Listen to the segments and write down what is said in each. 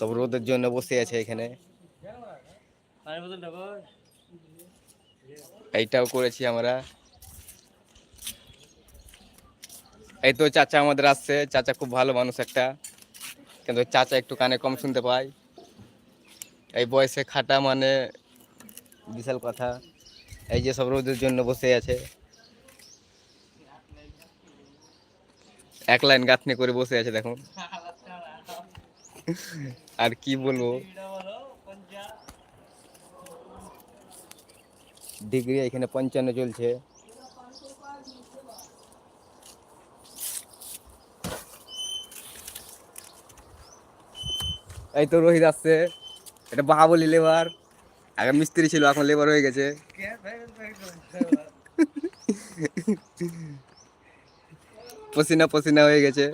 সব রোদের জন্য বসে আছে এখানে। এইটাও করেছি আমরা। এই তো চাচা আমাদের আসছে, চাচা খুব ভালো মানুষ একটা, কিন্তু চাচা একটু কানে কম শুনতে পায়। এই বয়সে খাটা মানে বিশাল কথা। এই যে সব রোদের জন্য বসে আছে, এক লাইন গাঁথনি করে বসে আছে দেখুন। আর কি বলবো, ডিগ্রি এখানে 55 চলছে। এই তো রোহিত আসছে, এটা বাহাবলি লেবার, আগে মিস্ত্রি ছিল এখন লেবার হয়ে গেছে। পসিনা পসিনা হয়ে গেছে।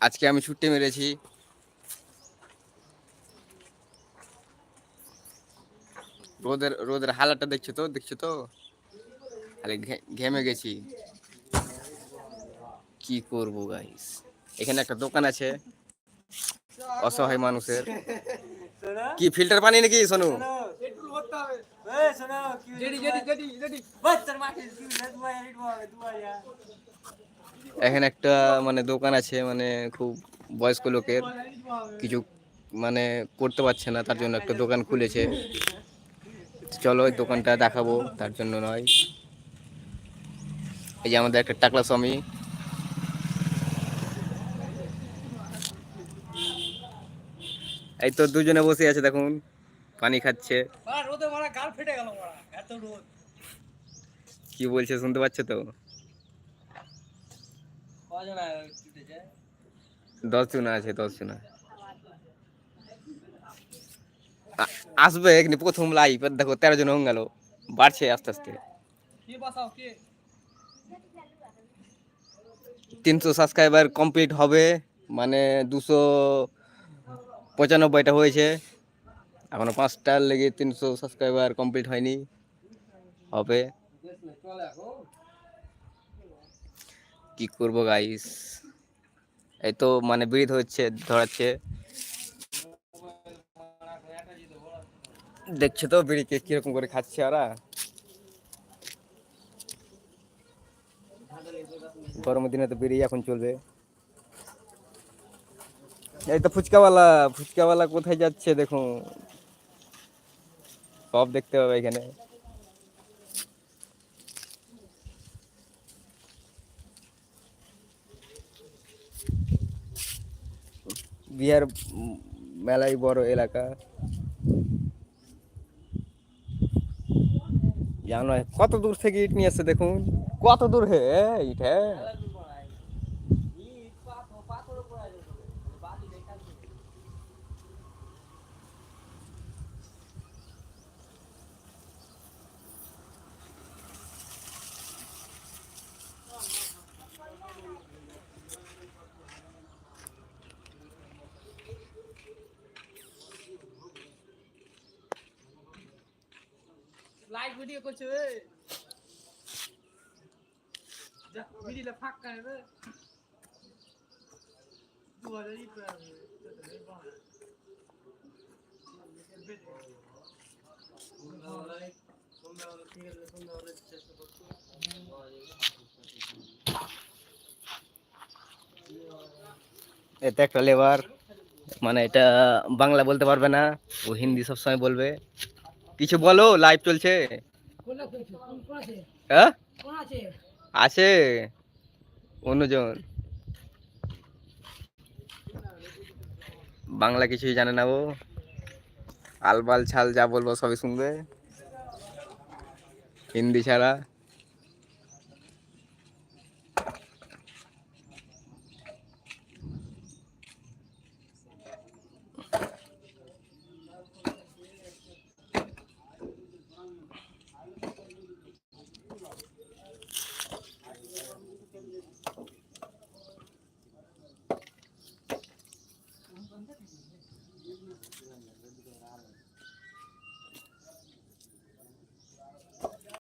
আজকে আমি ছুটি মেরেছি। রোদের রোদের হালাতটা দেখছো তো খালি ঘেমে গেছি। কি করব গাইস, এখানে একটা দোকান আছে অসহায় মানুষের। কি ফিল্টার পানি নাকি সোনু? এখানে একটা মানে দোকান আছে, মানে খুব বয়স্ক লোকের, কিছু মানে করতে পারছে না, তার জন্য একটা দোকান খুলেছে। চলো ওই দোকানটা দেখাবো, তার জন্য নয়। এই যে আমাদের একটা টাকলা স্বামী, এই তো দুজনে বসে আছে দেখুন, পানি খাচ্ছে। কি বলছে শুনতে পাচ্ছে তো? 10 জনা আছে, 10 জনা আসবে এখানে। প্রথম লাইভ দেখো 13 জন হয়ে গেল, বাড়ছে আস্তে আস্তে। 300 সাবস্ক্রাইবার কমপ্লিট হবে, মানে 295টা হয়েছে, এখনো 5টার লেগে 300 সাবস্ক্রাইবার কমপ্লিট হয়নি, হবে। কি করব গাইস, এই তো মানে ব্রিথ হচ্ছে, ধরাচ্ছে। দেখছো তো বিড়িকে কিরকম করে খাচ্ছে ওরা। গরমের দিনে তো বিড়ি এখন চলবে। এই তো ফুচকাওয়ালা, ফুচকাওয়ালা কোথায় যাচ্ছে দেখুন, সব দেখতে পাবে এখানে। বিহার মেলাই বড় এলাকা, জানো কত দূর থেকে ইট নিয়ে আসছে দেখুন, কত দূর হে ইট হে। লাইভ ভিডিও করছে যা ভিডিওটা ফাঁক করে রে 2000 এটা একটা লেবার, মানে এটা বাংলা বলতে পারবে না, ও হিন্দি সবসময় বলবে। কিছু বলো, লাইভ চলছে। হ্যাঁ আছে অন্যজন, বাংলা কিছুই জানে না ও, আলবাল ছাল যা বলবো সবই শুনবে হিন্দি ছাড়া।